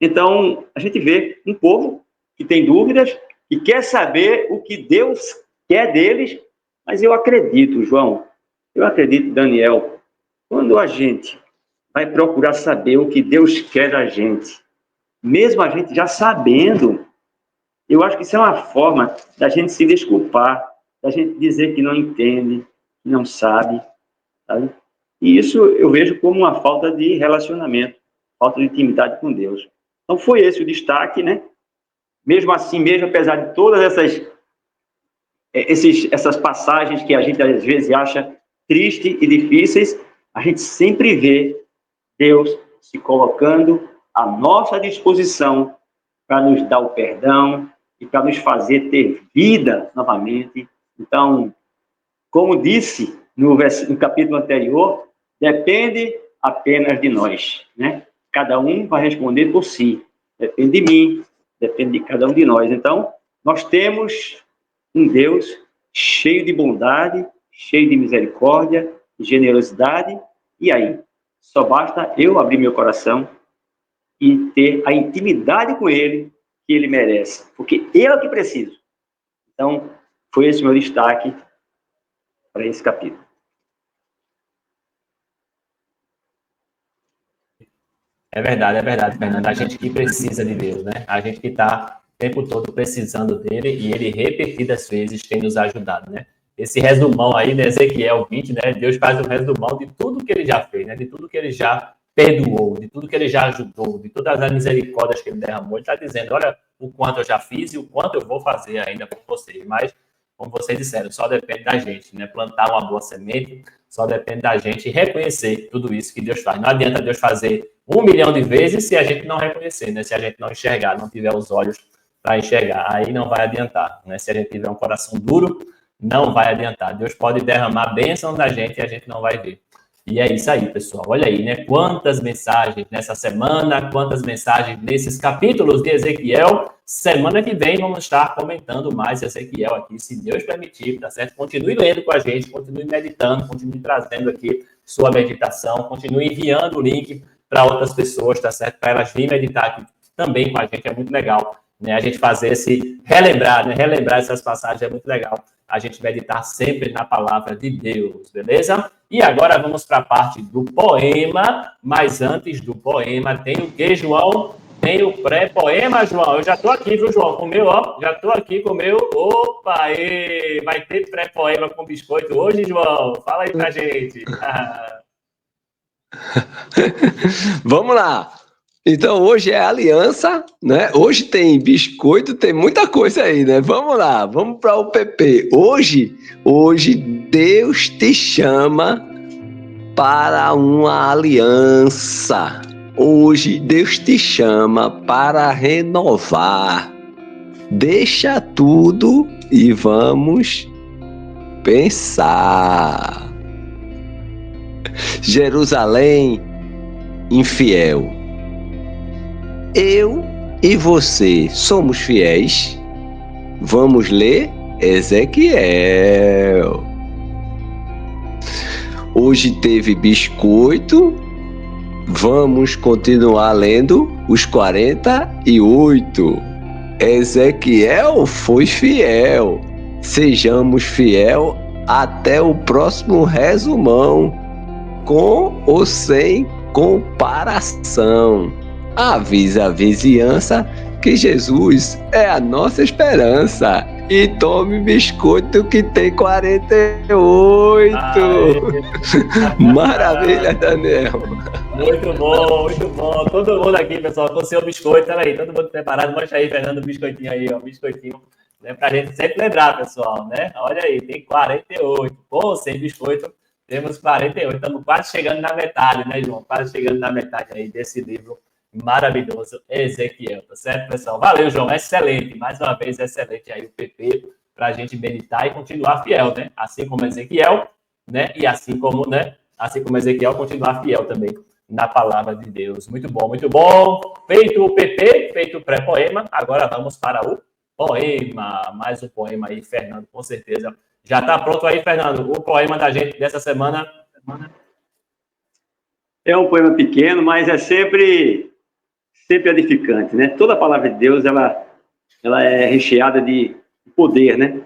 Então, a gente vê um povo que tem dúvidas e quer saber o que Deus quer deles, mas eu acredito, João, Daniel, quando a gente vai procurar saber o que Deus quer da gente, mesmo a gente já sabendo, eu acho que isso é uma forma da gente se desculpar, da gente dizer que não entende, que não sabe, sabe? E isso eu vejo como uma falta de relacionamento, falta de intimidade com Deus. Então foi esse o destaque, né? Mesmo assim, mesmo apesar de todas essas passagens que a gente às vezes acha tristes e difíceis, a gente sempre vê Deus se colocando à nossa disposição para nos dar o perdão e para nos fazer ter vida novamente. Então, como disse no capítulo anterior, depende apenas de nós, né? Cada um vai responder por si. Depende de mim, depende de cada um de nós. Então, nós temos um Deus cheio de bondade, cheio de misericórdia, de generosidade. E aí, só basta eu abrir meu coração e ter a intimidade com Ele que Ele merece, porque eu é que preciso. Então, foi esse meu destaque para esse capítulo. É verdade, Fernando. A gente que precisa de Deus, né? A gente que está o tempo todo precisando dele e ele repetidas vezes tem nos ajudado, né? Esse resumão aí, né, Ezequiel 20, né? Deus faz um resumão de tudo que ele já fez, né? De tudo que ele já perdoou, de tudo que ele já ajudou, de todas as misericórdias que ele derramou. Ele está dizendo, olha o quanto eu já fiz e o quanto eu vou fazer ainda por vocês. Mas, como vocês disseram, só depende da gente, né? Plantar uma boa semente, só depende da gente reconhecer tudo isso que Deus faz. Não adianta Deus fazer 1 milhão de vezes se a gente não reconhecer, né? Se a gente não enxergar, não tiver os olhos para enxergar, aí não vai adiantar, né? Se a gente tiver um coração duro, não vai adiantar. Deus pode derramar bênção na gente e a gente não vai ver. E é isso aí, pessoal. Olha aí, né? Quantas mensagens nessa semana, quantas mensagens nesses capítulos de Ezequiel. Semana que vem vamos estar comentando mais Ezequiel aqui, se Deus permitir, tá certo? Continue lendo com a gente, continue meditando, continue trazendo aqui sua meditação, continue enviando o link para outras pessoas, tá certo? Para elas virem meditar aqui também com a gente, é muito legal, né? A gente fazer esse relembrar, né? Relembrar essas passagens é muito legal. A gente meditar sempre na palavra de Deus, beleza? E agora vamos para a parte do poema, mas antes do poema tem o que, João? Tem o pré-poema, João. Eu já estou aqui, viu, João? Com o meu, ó. Já estou aqui com o meu. Opa, vai ter pré-poema com biscoito hoje, João? Fala aí pra gente. Vamos lá. Então, hoje é aliança, né? Hoje tem biscoito, tem muita coisa aí, né? Vamos lá, vamos para o PP. Hoje Deus te chama para uma aliança. Hoje Deus te chama para renovar. Deixa tudo e vamos pensar. Jerusalém infiel. Eu e você somos fiéis? Vamos ler Ezequiel. Hoje teve biscoito. Vamos continuar lendo os 48. Ezequiel foi fiel. Sejamos fiel até o próximo resumão, com ou sem comparação. Avisa a vizinhança que Jesus é a nossa esperança. E tome biscoito que tem 48. Maravilha, Daniel. Muito bom, muito bom. Todo mundo aqui, pessoal, com o seu biscoito. Olha aí, todo mundo preparado. Mostra aí, Fernando, o biscoitinho aí, ó. Biscoitinho. Né, pra gente sempre lembrar, pessoal, né? Olha aí, tem 48. Pô, sem biscoito, temos 48. Estamos quase chegando na metade, né, João? Quase chegando na metade aí desse livro maravilhoso, Ezequiel, tá certo, pessoal? Valeu, João, excelente, mais uma vez, excelente aí o PP, para a gente meditar e continuar fiel, né? Assim como Ezequiel, né? E assim como Ezequiel, continuar fiel também na palavra de Deus. Muito bom, muito bom. Feito o PP, feito o pré-poema, agora vamos para o poema. Mais um poema aí, Fernando, com certeza. Já está pronto aí, Fernando, o poema da gente dessa semana? É um poema pequeno, mas é sempre edificante, né? Toda a palavra de Deus, ela é recheada de poder, né?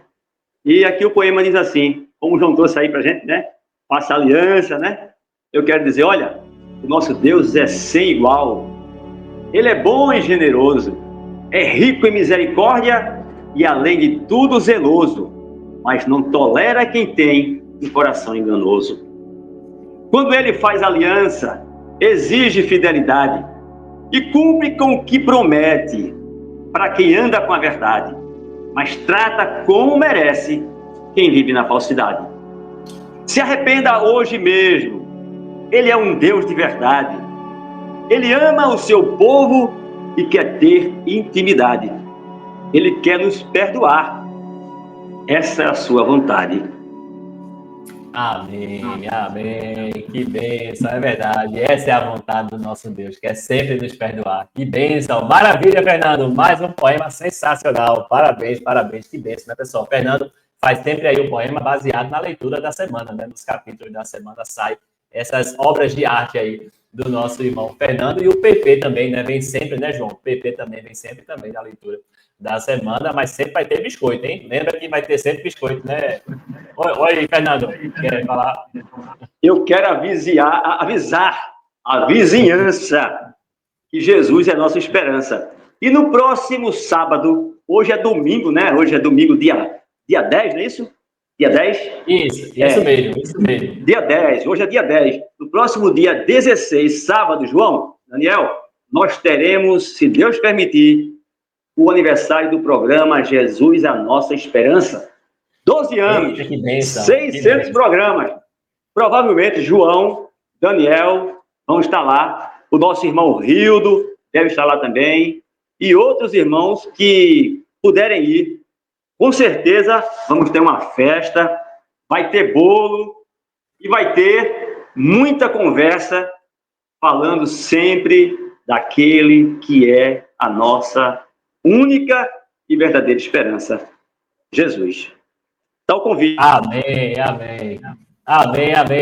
E aqui o poema diz assim, como o João trouxe aí pra gente, né? Faça aliança, né? Eu quero dizer, olha, o nosso Deus é sem igual. Ele é bom e generoso, é rico em misericórdia e, além de tudo, zeloso, mas não tolera quem tem um coração enganoso. Quando ele faz aliança, exige fidelidade e cumpre com o que promete para quem anda com a verdade, mas trata como merece quem vive na falsidade. Se arrependa hoje mesmo, Ele é um Deus de verdade. Ele ama o seu povo e quer ter intimidade. Ele quer nos perdoar. Essa é a sua vontade. Amém, amém. Que bênção, é verdade. Essa é a vontade do nosso Deus, que é sempre nos perdoar. Que bênção. Maravilha, Fernando. Mais um poema sensacional. Parabéns, parabéns. Que bênção, né, pessoal? Fernando faz sempre aí o poema baseado na leitura da semana, né? Nos capítulos da semana sai essas obras de arte aí do nosso irmão Fernando. E o PP também, né? Vem sempre, né, João? O PP também vem sempre também na leitura da semana, mas sempre vai ter biscoito, hein? Lembra que vai ter sempre biscoito, né? Oi, Fernando, quer falar? Eu quero avisar a vizinhança que Jesus é a nossa esperança. E no próximo sábado, hoje é domingo, né? Hoje é domingo, dia 10, não é isso? Dia 10? Isso mesmo. Dia 10, hoje é dia 10. No próximo dia 16, sábado, João, Daniel, nós teremos, se Deus permitir, o aniversário do programa Jesus é a Nossa Esperança. 12 anos, Eita, que bênção, 600 programas. Provavelmente João, Daniel vão estar lá. O nosso irmão Rildo deve estar lá também. E outros irmãos que puderem ir. Com certeza vamos ter uma festa, vai ter bolo e vai ter muita conversa falando sempre daquele que é a nossa única e verdadeira esperança, Jesus. Dá o convite. Amém.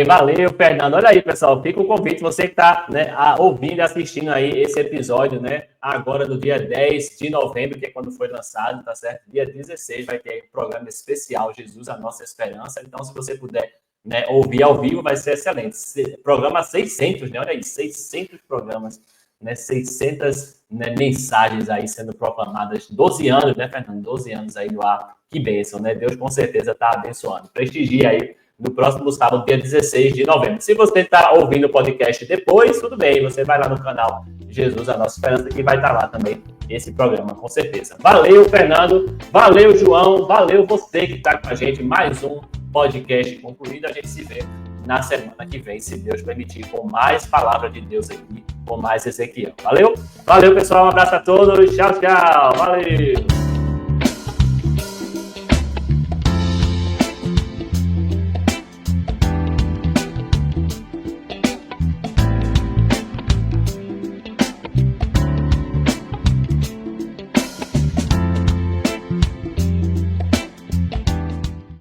Valeu, Fernando. Olha aí, pessoal, fica o convite. Você que está, né, ouvindo e assistindo aí esse episódio, né, agora do dia 10 de novembro, que é quando foi lançado, tá certo? Dia 16 vai ter um programa especial, Jesus, a Nossa Esperança. Então, se você puder, né, ouvir ao vivo, vai ser excelente. Programa 600, né? Olha aí, 600 programas, né, 600, né, mensagens aí sendo proclamadas. 12 anos, né, Fernando? 12 anos aí no ar. Que bênção, né? Deus com certeza está abençoando. Prestigie aí no próximo sábado, dia 16 de novembro. Se você está ouvindo o podcast depois, tudo bem. Você vai lá no canal Jesus, a Nossa Esperança, que vai estar lá também esse programa, com certeza. Valeu, Fernando. Valeu, João. Valeu você que está com a gente. Mais um podcast concluído. A gente se vê na semana que vem, se Deus permitir, com mais palavra de Deus aqui, com mais Ezequiel. Valeu? Valeu, pessoal. Um abraço a todos. Tchau, tchau. Valeu.